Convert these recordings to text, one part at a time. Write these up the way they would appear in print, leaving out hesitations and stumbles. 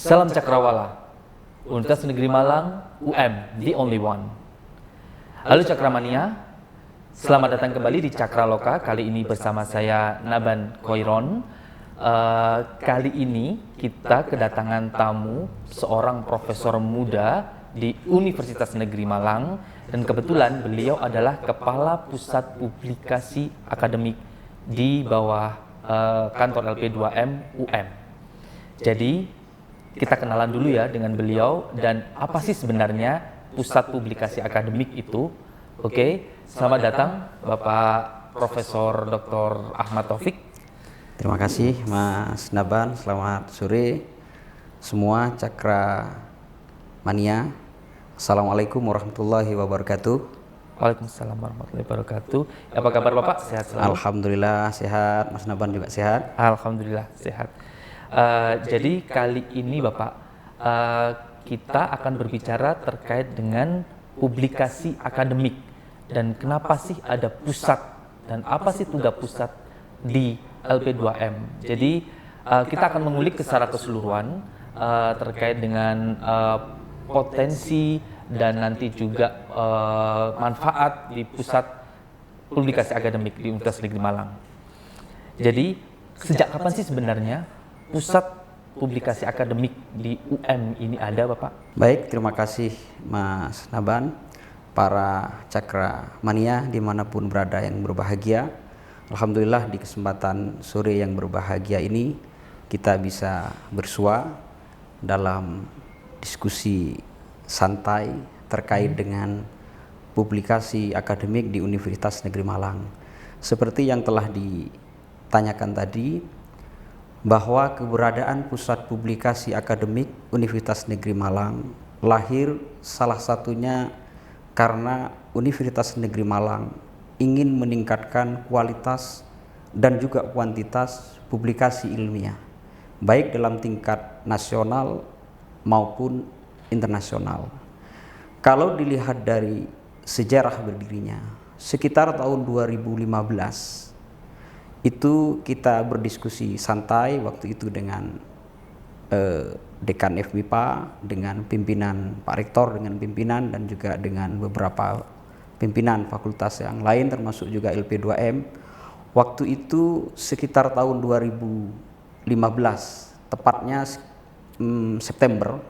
Salam Cakrawala, Universitas Negeri Malang, UM, the only one. Halo Cakramania, selamat datang kembali di Cakraloka. Kali ini bersama saya Naban Khoiron. Kali ini kita kedatangan tamu, seorang profesor muda di Universitas Negeri Malang, dan kebetulan beliau adalah Kepala Pusat Publikasi Akademik di bawah kantor LP2M UM. Jadi kita kenalan dulu ya dengan beliau dan apa sih sebenarnya Pusat Publikasi Akademik itu. Oke, selamat datang Bapak Profesor Dr. Ahmad Taufik. Terima kasih Mas Naban, selamat sore semua Cakra Mania. Assalamualaikum warahmatullahi wabarakatuh. Waalaikumsalam warahmatullahi wabarakatuh. Apa kabar Bapak? Sehat selalu? Alhamdulillah sehat, Mas Naban juga sehat. Alhamdulillah sehat. Jadi kali ini Bapak, kita akan berbicara terkait dengan publikasi akademik dan kenapa sih ada pusat dan apa sih tugas pusat di LP2M. Jadi kita akan mengulik secara keseluruhan terkait dengan potensi dan nanti juga manfaat di pusat publikasi akademik di Universitas Negeri Malang. Jadi sejak kapan sih sebenarnya pusat publikasi akademik di UM ini ada, Bapak? Baik, terima kasih Mas Naban, para Cakra Mania dimanapun berada yang berbahagia. Alhamdulillah di kesempatan sore yang berbahagia ini kita bisa bersua dalam diskusi santai terkait dengan publikasi akademik di Universitas Negeri Malang. Seperti yang telah ditanyakan tadi, bahwa keberadaan Pusat Publikasi Akademik Universitas Negeri Malang lahir salah satunya karena Universitas Negeri Malang ingin meningkatkan kualitas dan juga kuantitas publikasi ilmiah, baik dalam tingkat nasional maupun internasional. Kalau dilihat dari sejarah berdirinya, sekitar tahun 2015 itu kita berdiskusi santai waktu itu dengan Dekan FMIPA, dengan pimpinan Pak Rektor, dengan pimpinan dan juga dengan beberapa pimpinan fakultas yang lain termasuk juga LP2M. Waktu itu sekitar tahun 2015, tepatnya September,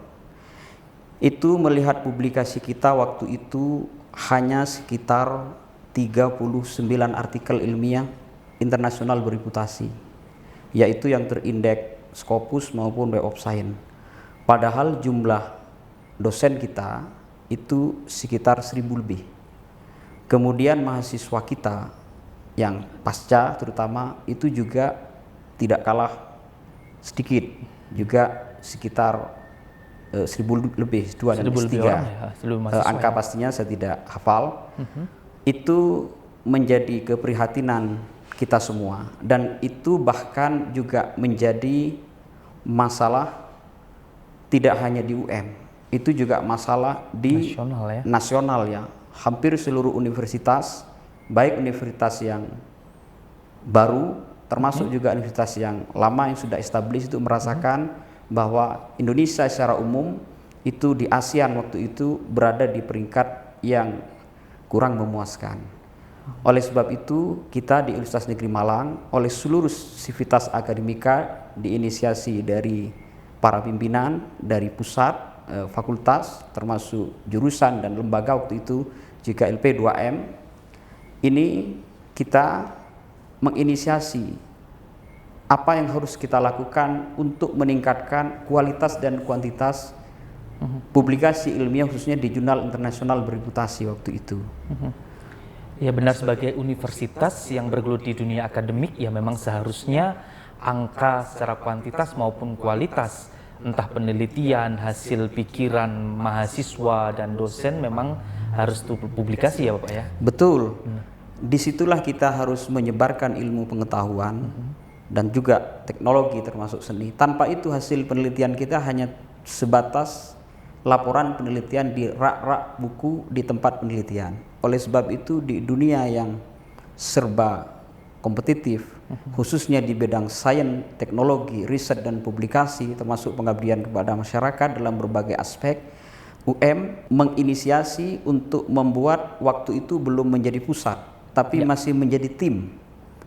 itu melihat publikasi kita waktu itu hanya sekitar 39 artikel ilmiah internasional bereputasi, yaitu yang terindeks Scopus maupun Web of Science. Padahal jumlah dosen kita itu sekitar 1000 lebih. Kemudian mahasiswa kita yang pasca terutama itu juga tidak kalah sedikit, juga sekitar 1000 lebih, 2 dan S3. Angka pastinya saya tidak hafal. Itu menjadi keprihatinan kita semua, dan itu bahkan juga menjadi masalah tidak hanya di UM, itu juga masalah di nasional ya. Hampir seluruh universitas, baik universitas yang baru termasuk juga universitas yang lama yang sudah established itu merasakan bahwa Indonesia secara umum itu di ASEAN waktu itu berada di peringkat yang kurang memuaskan. Oleh sebab itu kita di Universitas Negeri Malang oleh seluruh sivitas akademika diinisiasi dari para pimpinan dari pusat, fakultas termasuk jurusan dan lembaga waktu itu juga LP2M, ini kita menginisiasi apa yang harus kita lakukan untuk meningkatkan kualitas dan kuantitas publikasi ilmiah khususnya di jurnal internasional bereputasi waktu itu. Ya benar, sebagai universitas yang bergelut di dunia akademik ya memang seharusnya angka secara kuantitas maupun kualitas, entah penelitian, hasil pikiran mahasiswa dan dosen memang harus publikasi ya Bapak ya? Betul, disitulah kita harus menyebarkan ilmu pengetahuan dan juga teknologi termasuk seni. Tanpa itu hasil penelitian kita hanya sebatas laporan penelitian di rak-rak buku di tempat penelitian. Oleh sebab itu di dunia yang serba kompetitif, khususnya di bidang sains, teknologi, riset dan publikasi, termasuk pengabdian kepada masyarakat dalam berbagai aspek. Menginisiasi untuk membuat waktu itu belum menjadi pusat, tapi masih menjadi tim,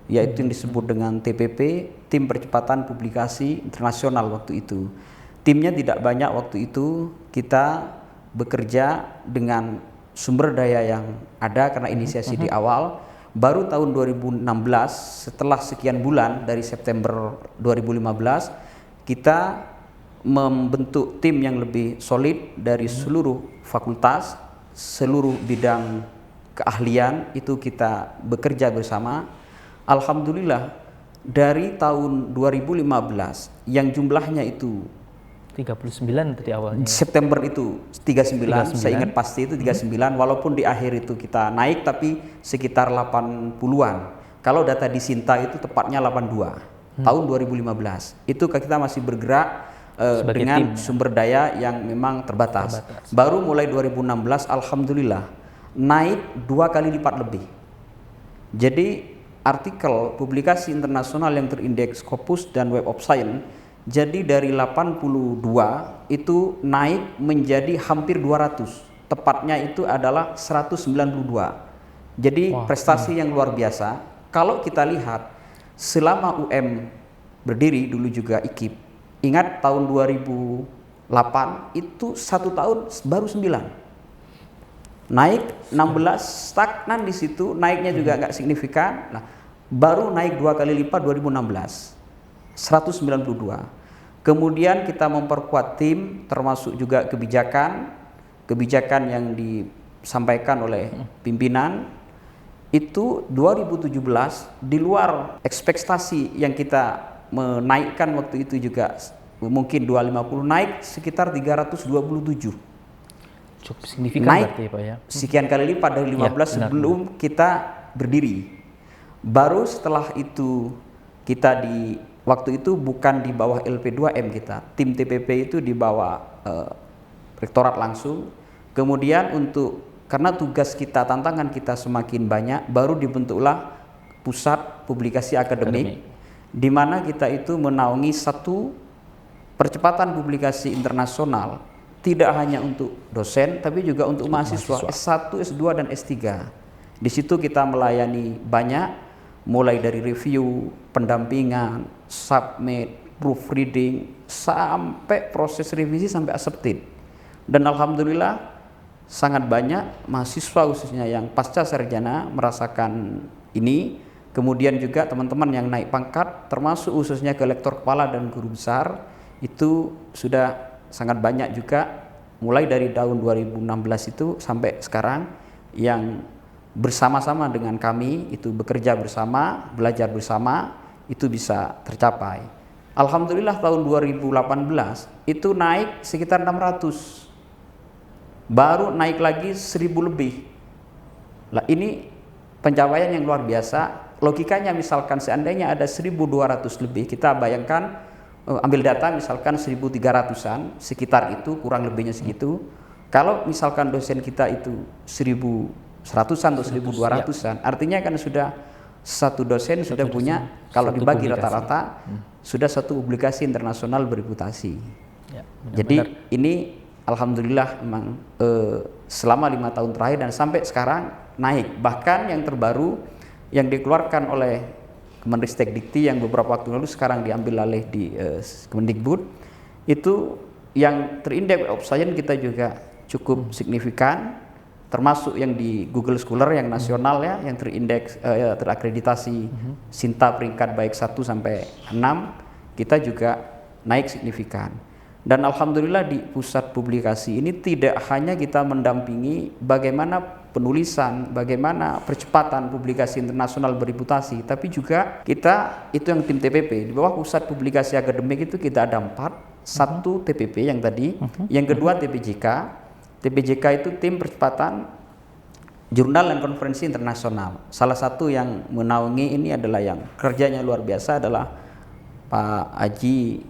yaitu yang disebut dengan TPP, Tim Percepatan Publikasi Internasional waktu itu. Timnya tidak banyak waktu itu, kita bekerja dengan sumber daya yang ada karena inisiasi di awal. Baru tahun 2016 setelah sekian bulan dari September 2015 kita membentuk tim yang lebih solid dari seluruh fakultas, seluruh bidang keahlian itu kita bekerja bersama. Alhamdulillah dari tahun 2015 yang jumlahnya itu 39 tadi awalnya. September itu 39, saya ingat pasti itu 39, walaupun di akhir itu kita naik tapi sekitar 80-an. Kalau data di Sinta itu tepatnya 82 tahun 2015. Itu kita masih bergerak dengan tim, sumber daya yang memang terbatas. Baru mulai 2016 alhamdulillah naik 2 kali lipat lebih. Jadi artikel publikasi internasional yang terindeks Scopus dan Web of Science jadi dari 82 itu naik menjadi hampir 200. Tepatnya itu adalah 192. Jadi prestasi yang luar biasa. Kalau kita lihat selama berdiri dulu juga IKIP. Ingat tahun 2008 itu 1 tahun baru 9. Naik 16 stagnan di situ, naiknya juga nggak signifikan. Nah, baru naik 2 kali lipat 2016. 192. Kemudian kita memperkuat tim, termasuk juga kebijakan yang disampaikan oleh pimpinan. Itu 2017 di luar ekspektasi yang kita menaikkan waktu itu juga mungkin 250, naik sekitar 327. Cukup signifikan naik berarti Pak ya. Sekian kali lipat dari 15 sebelum kita berdiri. Baru setelah itu kita waktu itu bukan di bawah LP2M kita, tim TPP itu di bawah rektorat langsung. Kemudian karena tugas kita, tantangan kita semakin banyak, baru dibentuklah pusat publikasi akademik, di mana kita itu menaungi satu percepatan publikasi internasional, tidak hanya untuk dosen, tapi juga untuk mahasiswa S1, S2 dan S3. Di situ kita melayani banyak, mulai dari review, pendampingan, submit, proofreading, sampai proses revisi sampai accepted. Dan alhamdulillah sangat banyak mahasiswa khususnya yang pasca sarjana merasakan ini. Kemudian juga teman-teman yang naik pangkat, termasuk khususnya ke lektor kepala dan guru besar, itu sudah sangat banyak juga, mulai dari tahun 2016 itu sampai sekarang yang bersama-sama dengan kami itu bekerja bersama, belajar bersama, itu bisa tercapai. Alhamdulillah tahun 2018 itu naik sekitar 600, baru naik lagi 1000 lebih. Lah ini pencapaian yang luar biasa. Logikanya misalkan seandainya ada 1200 lebih, kita bayangkan ambil data misalkan 1300-an, sekitar itu, kurang lebihnya segitu. Kalau misalkan dosen kita itu 1100-an atau 1200-an, artinya kan sudah satu dosen sudah punya, kalau dibagi rata-rata sudah satu publikasi internasional bereputasi. Ya, jadi ini alhamdulillah memang selama 5 tahun terakhir dan sampai sekarang naik. Bahkan yang terbaru yang dikeluarkan oleh Kemenristek Dikti yang beberapa waktu lalu sekarang diambil alih di Kemendikbud, itu yang terindeks Web of Science kita juga cukup signifikan, termasuk yang di Google Scholar yang nasional ya, yang terindeks terakreditasi Sinta peringkat baik 1 sampai 6, kita juga naik signifikan. Dan alhamdulillah di pusat publikasi ini tidak hanya kita mendampingi bagaimana penulisan, bagaimana percepatan publikasi internasional bereputasi, tapi juga kita itu yang tim TPP di bawah pusat publikasi akademik itu kita ada 4, satu TPP yang tadi, yang kedua TPJK. TPJK itu tim percepatan jurnal dan konferensi internasional. Salah satu yang menaungi ini adalah yang kerjanya luar biasa adalah Pak Haji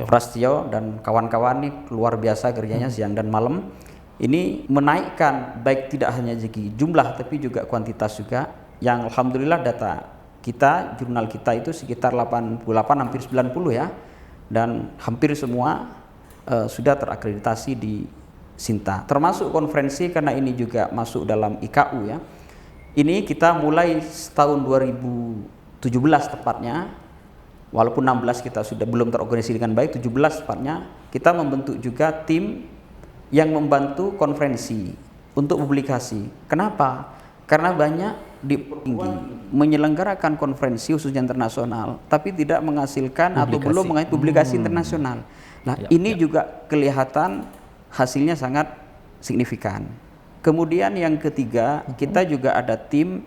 Prasetyo dan kawan-kawan ini luar biasa kerjanya siang dan malam. Ini menaikkan baik tidak hanya segi jumlah tapi juga kuantitas juga, yang alhamdulillah data kita, jurnal kita itu sekitar 88 hampir 90 ya, dan hampir semua sudah terakreditasi di Sinta, termasuk konferensi karena ini juga masuk dalam IKU ya. Ini kita mulai tahun 2017 tepatnya, walaupun 16 kita sudah belum terorganisasi dengan baik, 17 tepatnya kita membentuk juga tim yang membantu konferensi untuk publikasi. Kenapa? Karena banyak di tinggi menyelenggarakan konferensi khususnya internasional, tapi tidak menghasilkan atau belum menghasilkan publikasi internasional. Nah, ini juga kelihatan hasilnya sangat signifikan. Kemudian yang ketiga, kita juga ada tim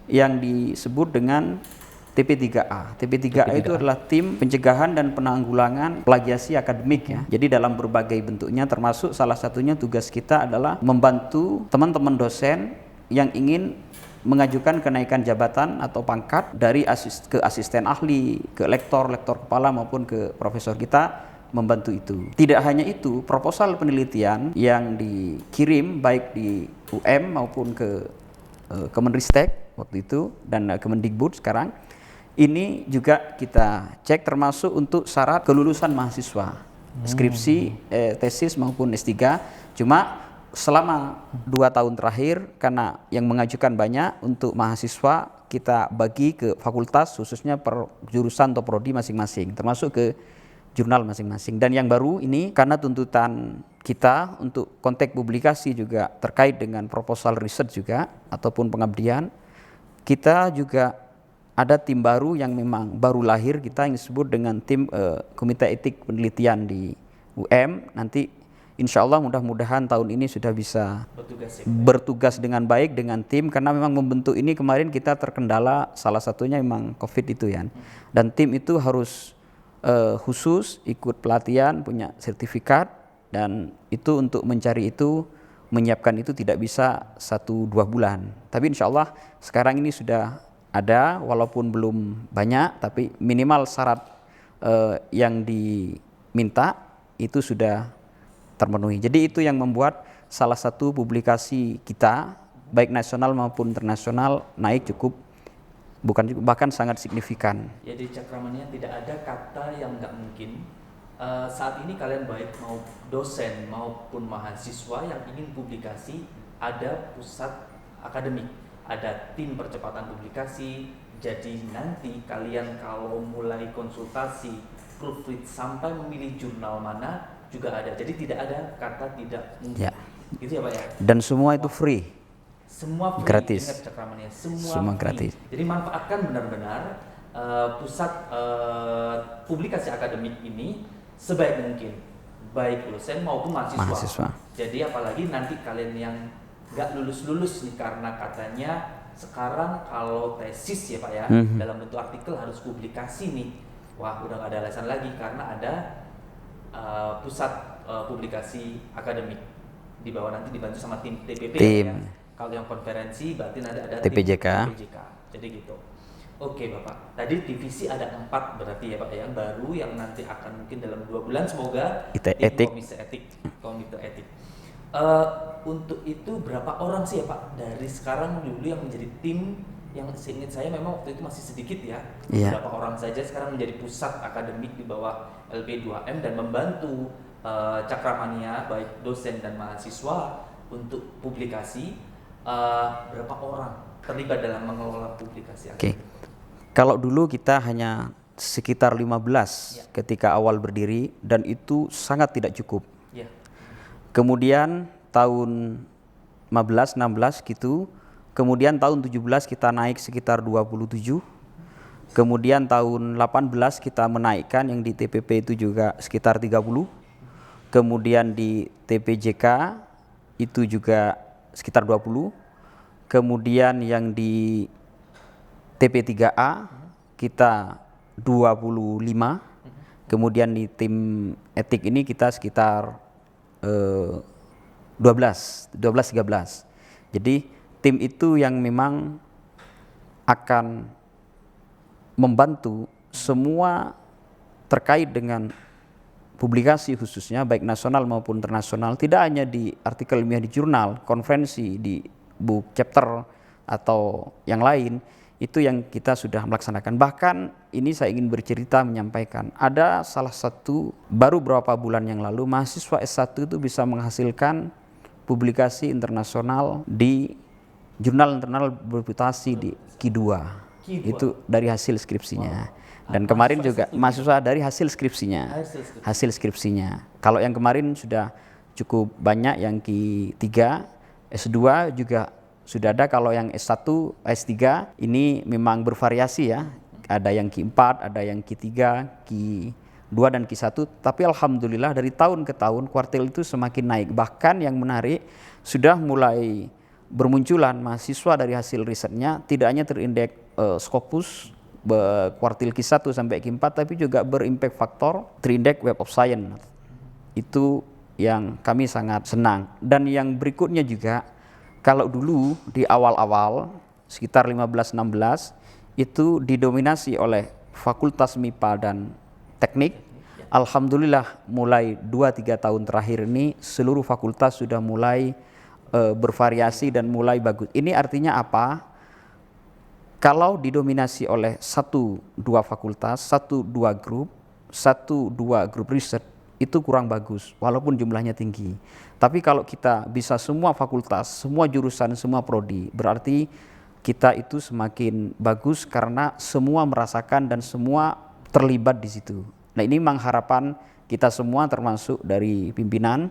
yang disebut dengan TP3A. TP3A itu adalah tim pencegahan dan penanggulangan plagiasi akademik ya. Jadi dalam berbagai bentuknya, termasuk salah satunya tugas kita adalah membantu teman-teman dosen yang ingin mengajukan kenaikan jabatan atau pangkat dari ke asisten ahli, ke lektor kepala maupun ke profesor, kita membantu itu. Tidak hanya itu, proposal penelitian yang dikirim baik di UM maupun ke Kemenristek waktu itu dan Kemendikbud sekarang, ini juga kita cek termasuk untuk syarat kelulusan mahasiswa, skripsi, tesis maupun S3. Cuma selama 2 tahun terakhir, karena yang mengajukan banyak, untuk mahasiswa kita bagi ke fakultas khususnya per jurusan atau prodi masing-masing, termasuk ke jurnal masing-masing. Dan yang baru ini karena tuntutan kita untuk konteks publikasi juga terkait dengan proposal riset juga ataupun pengabdian, kita juga ada tim baru yang memang baru lahir, kita yang disebut dengan tim Komite Etik Penelitian di UM. Nanti insya Allah mudah-mudahan tahun ini sudah bisa bertugas dengan baik dengan tim, karena memang membentuk ini kemarin kita terkendala salah satunya memang COVID itu ya. Dan tim itu harus khusus ikut pelatihan, punya sertifikat, dan itu untuk mencari itu, menyiapkan itu tidak bisa 1-2 bulan. Tapi insya Allah sekarang ini sudah ada, walaupun belum banyak, tapi minimal syarat yang diminta itu sudah terpenuhi. Jadi itu yang membuat salah satu publikasi kita baik nasional maupun internasional naik cukup, bahkan sangat signifikan. Ya, di Cakramania tidak ada kata yang nggak mungkin. Saat ini kalian baik mau dosen maupun mahasiswa yang ingin publikasi, ada pusat akademik, ada tim percepatan publikasi. Jadi nanti kalian kalau mulai konsultasi, proofread sampai memilih jurnal mana juga ada. Jadi tidak ada kata tidak mungkin. Ya. Gitu ya Pak ya. Dan semua itu free. Semua free, gratis. Ingat Cakramania, semua free. Gratis. Jadi manfaatkan benar-benar pusat publikasi akademik ini sebaik mungkin, baik dosen maupun mahasiswa. Jadi apalagi nanti kalian yang nggak lulus nih, karena katanya sekarang kalau tesis ya Pak ya, dalam bentuk artikel harus publikasi nih. Wah, udah nggak ada alasan lagi karena ada pusat publikasi akademik di bawah, nanti dibantu sama tim TPP ya. Kalau yang konferensi berarti nanti ada TPJK. Jadi gitu. Oke Bapak, tadi divisi ada 4 berarti ya Pak, yang baru yang nanti akan mungkin dalam 2 bulan semoga tim komite etik. Untuk itu berapa orang sih ya Pak dari sekarang dulu yang menjadi tim, yang seingat saya memang waktu itu masih sedikit ya, berapa orang saja sekarang menjadi pusat akademik di bawah LP2M dan membantu Cakramania baik dosen dan mahasiswa untuk publikasi. Berapa orang terlibat dalam mengelola publikasi akademik? Kalau dulu kita hanya sekitar 15 ketika awal berdiri, dan itu sangat tidak cukup. Kemudian tahun 15-16 gitu, kemudian tahun 17 kita naik sekitar 27, kemudian tahun 18 kita menaikkan yang di TPP itu juga sekitar 30, kemudian di TPJK itu juga sekitar 20, kemudian yang di TP3A kita 25, kemudian di tim etik ini kita sekitar 12-13. Jadi tim itu yang memang akan membantu semua terkait dengan publikasi khususnya baik nasional maupun internasional, tidak hanya di artikel ilmiah di jurnal, konferensi, di book chapter atau yang lain. itu yang kita sudah melaksanakan. Bahkan ini saya ingin bercerita menyampaikan, ada salah satu baru beberapa bulan yang lalu mahasiswa S1 itu bisa menghasilkan publikasi internasional di jurnal internal berreputasi di Q2. Itu dari hasil skripsinya. Dan kemarin juga mahasiswa dari hasil skripsinya. Kalau yang kemarin sudah cukup banyak, yang Q3, S2 juga sudah ada. Kalau yang S1, S3 ini memang bervariasi ya. Ada yang Q4, ada yang Q3, Q2 dan Q1. Tapi alhamdulillah dari tahun ke tahun kuartil itu semakin naik. Bahkan yang menarik sudah mulai bermunculan mahasiswa dari hasil risetnya tidak hanya terindeks Scopus kuartil Q1 sampai Q4, tapi juga berimpact faktor terindeks Web of Science. Itu yang kami sangat senang. Dan yang berikutnya juga, kalau dulu di awal-awal sekitar 15-16 itu didominasi oleh Fakultas MIPA dan Teknik. Alhamdulillah mulai 2-3 tahun terakhir ini seluruh fakultas sudah mulai bervariasi dan mulai bagus. Ini artinya apa? Kalau didominasi oleh 1-2 fakultas, 1-2 grup riset, itu kurang bagus walaupun jumlahnya tinggi. Tapi kalau kita bisa semua fakultas, semua jurusan, semua prodi, berarti kita itu semakin bagus karena semua merasakan dan semua terlibat di situ. Nah, ini memang harapan kita semua termasuk dari pimpinan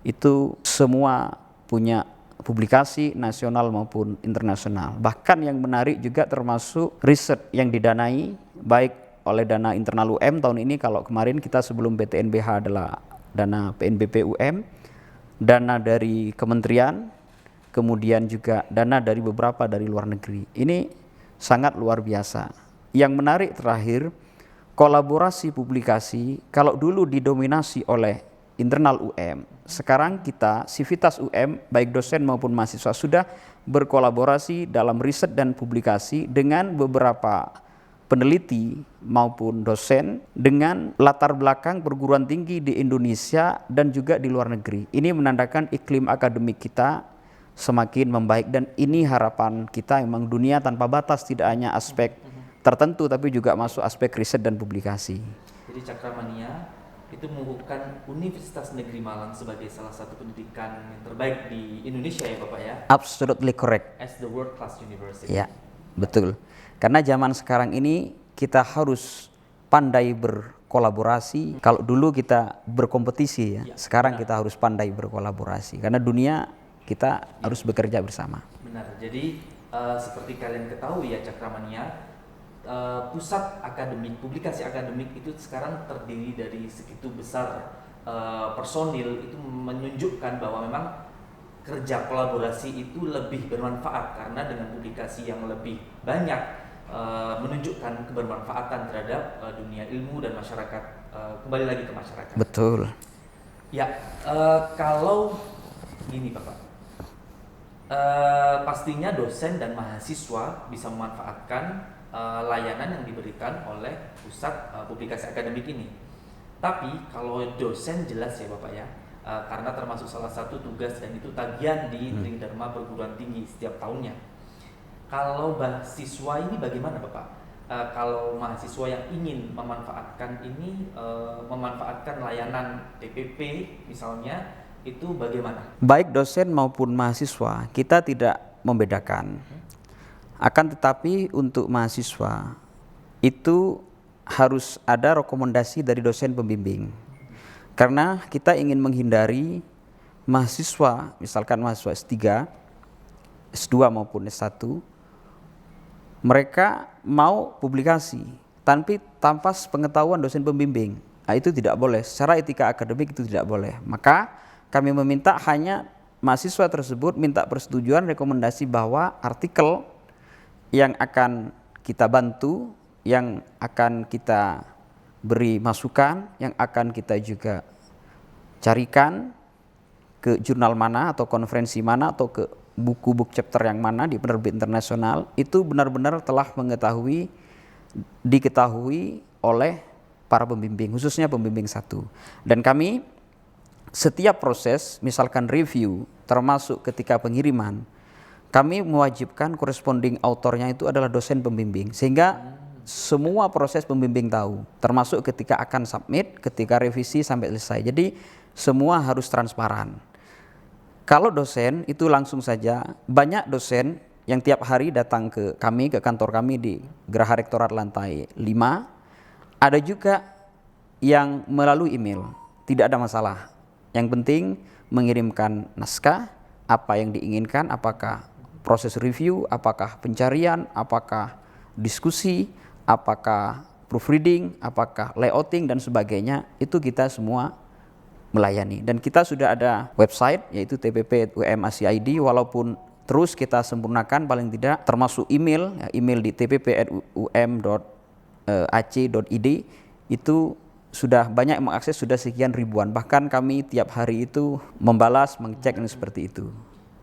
itu semua punya publikasi nasional maupun internasional. Bahkan yang menarik juga termasuk riset yang didanai baik oleh dana internal UM tahun ini. Kalau kemarin kita sebelum PTNBH adalah dana PNBP UM, dana dari kementerian, kemudian juga dana dari beberapa dari luar negeri. Ini sangat luar biasa. Yang menarik terakhir, kolaborasi publikasi kalau dulu didominasi oleh internal UM, sekarang kita Sivitas UM baik dosen maupun mahasiswa sudah berkolaborasi dalam riset dan publikasi dengan beberapa peneliti maupun dosen dengan latar belakang perguruan tinggi di Indonesia dan juga di luar negeri. Ini menandakan iklim akademik kita semakin membaik, dan ini harapan kita. Memang dunia tanpa batas, tidak hanya aspek tertentu tapi juga masuk aspek riset dan publikasi. Jadi Cakramania itu mengukuhkan Universitas Negeri Malang sebagai salah satu pendidikan yang terbaik di Indonesia ya Bapak ya? Absolutely correct. As the world class university. Ya, betul. Karena zaman sekarang ini kita harus pandai berkolaborasi. Kalau dulu kita berkompetisi ya, sekarang kita harus pandai berkolaborasi. Karena dunia kita harus bekerja bersama. Benar. Jadi seperti kalian ketahui ya Cakramania, pusat akademik, publikasi akademik itu sekarang terdiri dari segitu besar personil. Itu menunjukkan bahwa memang kerja kolaborasi itu lebih bermanfaat, karena dengan publikasi yang lebih banyak menunjukkan kebermanfaatan terhadap dunia ilmu dan masyarakat, kembali lagi ke masyarakat. Betul. Ya, kalau gini Bapak, pastinya dosen dan mahasiswa bisa memanfaatkan layanan yang diberikan oleh pusat publikasi akademik ini. Tapi kalau dosen jelas ya Bapak ya, karena termasuk salah satu tugas dan itu tagihan di Tridharma Perguruan Tinggi setiap tahunnya. Kalau mahasiswa ini bagaimana Bapak? Kalau mahasiswa yang ingin memanfaatkan ini, memanfaatkan layanan TPP misalnya, itu bagaimana? Baik dosen maupun mahasiswa, kita tidak membedakan. Akan tetapi untuk mahasiswa itu harus ada rekomendasi dari dosen pembimbing. Karena kita ingin menghindari mahasiswa, misalkan mahasiswa S3, S2 maupun S1, mereka mau publikasi tanpa pengetahuan dosen pembimbing. Nah, itu tidak boleh, secara etika akademik itu tidak boleh. Maka kami meminta hanya mahasiswa tersebut minta persetujuan rekomendasi bahwa artikel yang akan kita bantu, yang akan kita beri masukan, yang akan kita juga carikan ke jurnal mana atau konferensi mana atau ke buku chapter yang mana di penerbit internasional, itu benar-benar telah diketahui oleh para pembimbing, khususnya pembimbing 1. Dan kami setiap proses, misalkan review, termasuk ketika pengiriman, kami mewajibkan corresponding autornya itu adalah dosen pembimbing, sehingga semua proses pembimbing tahu, termasuk ketika akan submit, ketika revisi sampai selesai. Jadi semua harus transparan. Kalau dosen itu langsung saja, banyak dosen yang tiap hari datang ke kami, ke kantor kami di Geraha Rektorat lantai 5. Ada juga yang melalui email, tidak ada masalah. Yang penting mengirimkan naskah, apa yang diinginkan, apakah proses review, apakah pencarian, apakah diskusi, apakah proofreading, apakah layouting dan sebagainya, itu kita semua melayani. Dan kita sudah ada website yaitu tpp@um.ac.id, walaupun terus kita sempurnakan paling tidak, termasuk email, email di tpp@um.ac.id itu sudah banyak yang mengakses, sudah sekian ribuan. Bahkan kami tiap hari itu membalas, mengecek dan seperti itu.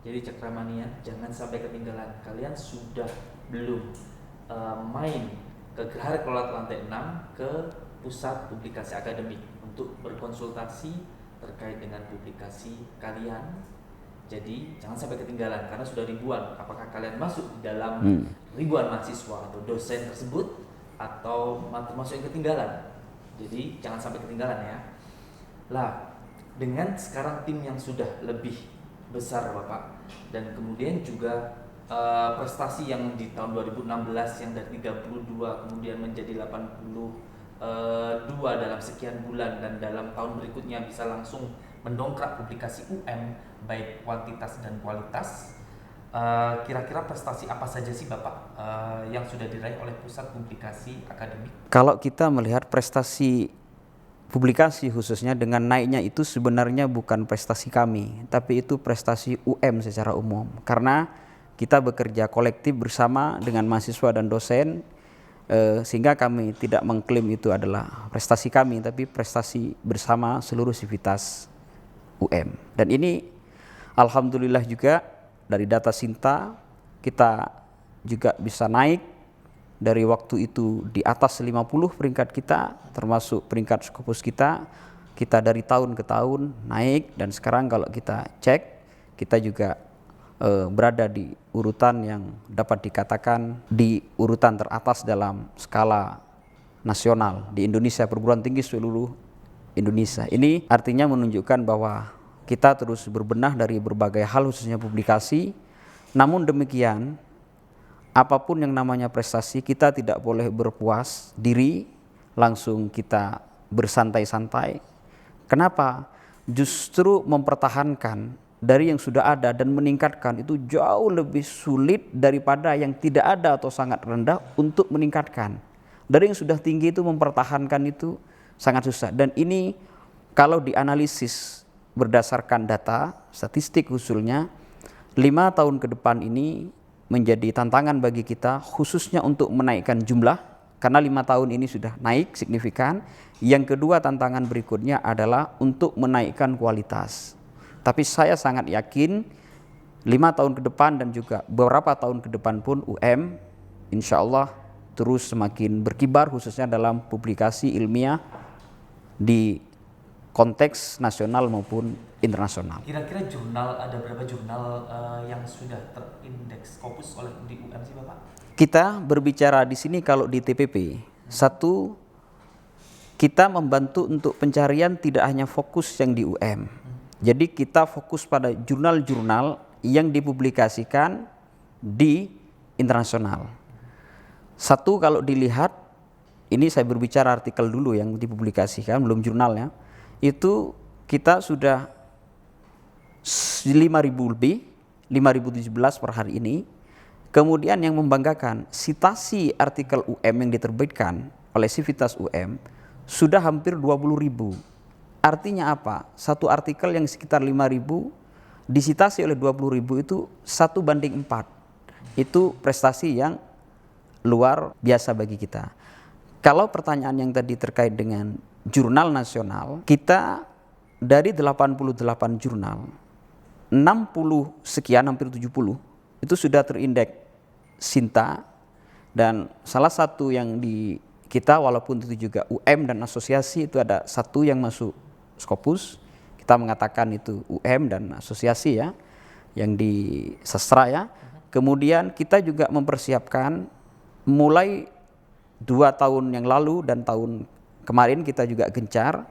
Jadi Cakramania, jangan sampai ketinggalan. Kalian sudah belum main ke Geraha Rektorat lantai 6 ke pusat publikasi akademik untuk berkonsultasi terkait dengan publikasi kalian. Jadi jangan sampai ketinggalan karena sudah ribuan. Apakah kalian masuk di dalam ribuan mahasiswa atau dosen tersebut atau termasuk yang ketinggalan? Jadi jangan sampai ketinggalan ya. Lah, dengan sekarang tim yang sudah lebih besar Bapak, dan kemudian juga prestasi yang di tahun 2016 yang dari 32 kemudian menjadi 82 dalam sekian bulan, dan dalam tahun berikutnya bisa langsung mendongkrak publikasi UM baik kuantitas dan kualitas. Kira-kira prestasi apa saja sih Bapak yang sudah diraih oleh pusat publikasi akademik? Kalau kita melihat prestasi publikasi khususnya dengan naiknya itu sebenarnya bukan prestasi kami, tapi itu prestasi UM secara umum. Karena kita bekerja kolektif bersama dengan mahasiswa dan dosen, sehingga kami tidak mengklaim itu adalah prestasi kami, tapi prestasi bersama seluruh sivitas UM. Dan ini alhamdulillah juga dari data Sinta kita juga bisa naik dari waktu itu di atas 50 peringkat kita, termasuk peringkat Scopus kita dari tahun ke tahun naik, dan sekarang kalau kita cek kita juga berada di urutan yang dapat dikatakan di urutan teratas dalam skala nasional di Indonesia, perguruan tinggi seluruh Indonesia. Ini artinya menunjukkan bahwa kita terus berbenah dari berbagai hal khususnya publikasi. Namun demikian, apapun yang namanya prestasi, kita tidak boleh berpuas diri, langsung kita bersantai-santai. Kenapa? Justru mempertahankan dari yang sudah ada dan meningkatkan itu jauh lebih sulit daripada yang tidak ada atau sangat rendah untuk meningkatkan. Dari yang sudah tinggi itu mempertahankan itu sangat susah. Dan ini kalau dianalisis berdasarkan data, statistik khususnya, 5 tahun ke depan ini menjadi tantangan bagi kita khususnya untuk menaikkan jumlah, karena 5 tahun ini sudah naik signifikan. Yang kedua, tantangan berikutnya adalah untuk menaikkan kualitas. Tapi saya sangat yakin 5 tahun ke depan dan juga beberapa tahun ke depan pun UM insya Allah terus semakin berkibar khususnya dalam publikasi ilmiah di konteks nasional maupun internasional. Kira-kira jurnal, ada berapa jurnal yang sudah terindeks Scopus oleh di UM sih Bapak? Kita berbicara di sini kalau di TPP, satu, kita membantu untuk pencarian tidak hanya fokus yang di UM. Jadi kita fokus pada jurnal-jurnal yang dipublikasikan di internasional. Satu, kalau dilihat, ini saya berbicara artikel dulu yang dipublikasikan, belum jurnalnya, itu kita sudah 5.000 lebih, 5.017 per hari ini. Kemudian yang membanggakan, citasi artikel UM yang diterbitkan oleh Sivitas UM sudah hampir 20.000. Artinya apa? Satu artikel yang sekitar 5.000 disitasi oleh 20.000 itu 1:4. Itu prestasi yang luar biasa bagi kita. Kalau pertanyaan yang tadi terkait dengan jurnal nasional, kita dari 88 jurnal, 60 sekian, hampir 70, itu sudah terindeks Sinta. Dan salah satu yang di kita, walaupun itu juga UM dan asosiasi, itu ada satu yang masuk Scopus. Kita mengatakan itu UM dan asosiasi ya, yang di sastra ya. Kemudian kita juga mempersiapkan mulai 2 tahun yang lalu dan tahun kemarin kita juga gencar,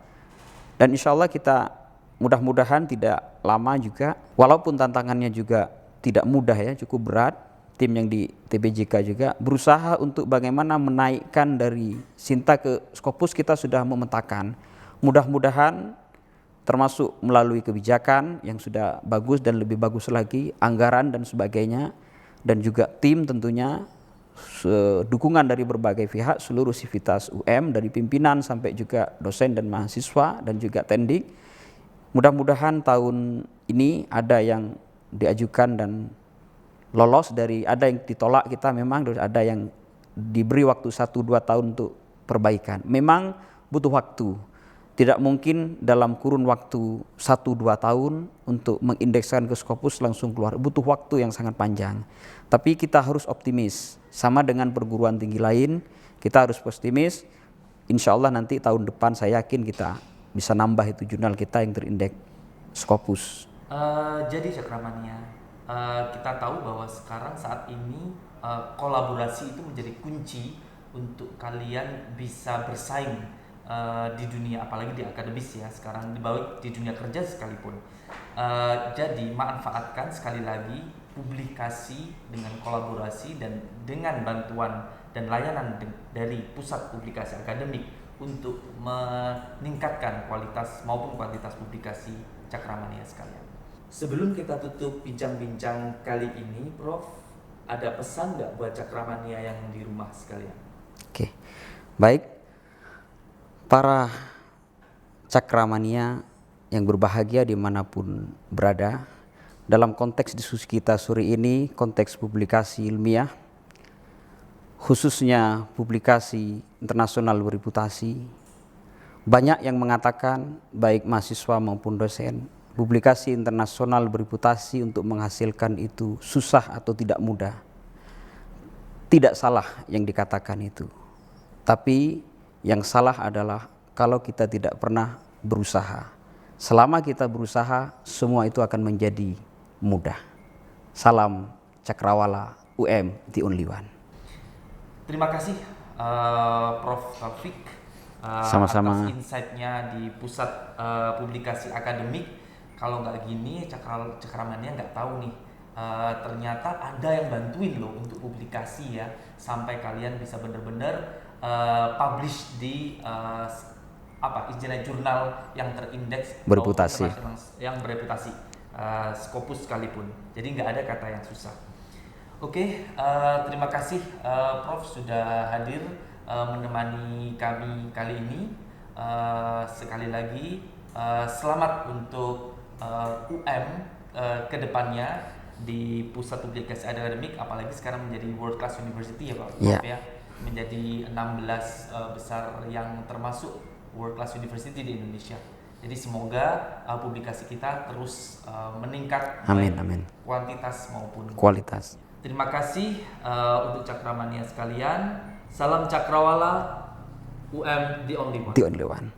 dan insya Allah kita mudah-mudahan tidak lama juga, walaupun tantangannya juga tidak mudah ya, cukup berat. Tim yang di TBJK juga berusaha untuk bagaimana menaikkan dari Sinta ke Skopus. Kita sudah memetakan, mudah-mudahan termasuk melalui kebijakan yang sudah bagus dan lebih bagus lagi, anggaran dan sebagainya, dan juga tim tentunya, dukungan dari berbagai pihak, seluruh sivitas UM dari pimpinan sampai juga dosen dan mahasiswa dan juga tendik. Mudah-mudahan tahun ini ada yang diajukan dan lolos, dari ada yang ditolak kita memang, ada yang diberi waktu 1-2 tahun untuk perbaikan. Memang butuh waktu, tidak mungkin dalam kurun waktu 1-2 tahun untuk mengindekskan ke Skopus langsung keluar, butuh waktu yang sangat panjang. Tapi kita harus optimis, sama dengan perguruan tinggi lain, kita harus optimis. Insya Allah nanti tahun depan saya yakin kita bisa nambah itu jurnal kita yang terindeks Skopus. Jadi Cakramania, kita tahu bahwa sekarang saat ini kolaborasi itu menjadi kunci untuk kalian bisa bersaing di dunia, apalagi di akademis ya, sekarang di dunia kerja sekalipun. Jadi manfaatkan sekali lagi publikasi dengan kolaborasi dan dengan bantuan dan layanan dari pusat publikasi akademik untuk meningkatkan kualitas maupun kuantitas publikasi Cakramania sekalian. Sebelum kita tutup bincang-bincang kali ini, Prof, ada pesan nggak buat Cakramania yang di rumah sekalian? Oke, baik. Para Cakramania yang berbahagia dimanapun berada, dalam konteks diskusi kita sore ini, konteks publikasi ilmiah, khususnya publikasi internasional bereputasi, banyak yang mengatakan, baik mahasiswa maupun dosen, publikasi internasional bereputasi untuk menghasilkan itu susah atau tidak mudah. Tidak salah yang dikatakan itu, tapi yang salah adalah kalau kita tidak pernah berusaha. Selama kita berusaha, semua itu akan menjadi mudah. Salam Cakrawala, UM, the only one. Terima kasih Prof Taufik Sama-sama. atas insight-nya di pusat publikasi akademik. Kalau nggak gini, Cakramania nggak tahu nih, ternyata ada yang bantuin loh untuk publikasi ya, sampai kalian bisa benar-benar publish di istilahnya jurnal yang terindeks Bereputasi. yang bereputasi, Skopus sekalipun. Jadi nggak ada kata yang susah. Oke, terima kasih Prof sudah hadir menemani kami kali ini. Sekali lagi selamat untuk UM ke depannya di pusat publikasi akademik, apalagi sekarang menjadi world class university ya Pak Prof ya, menjadi 16 besar yang termasuk world class university di Indonesia. Jadi semoga publikasi kita terus meningkat, Amin. kuantitas maupun Kualitas. Terima kasih untuk Cakramania sekalian. Salam Cakrawala, UM the only one. The only one.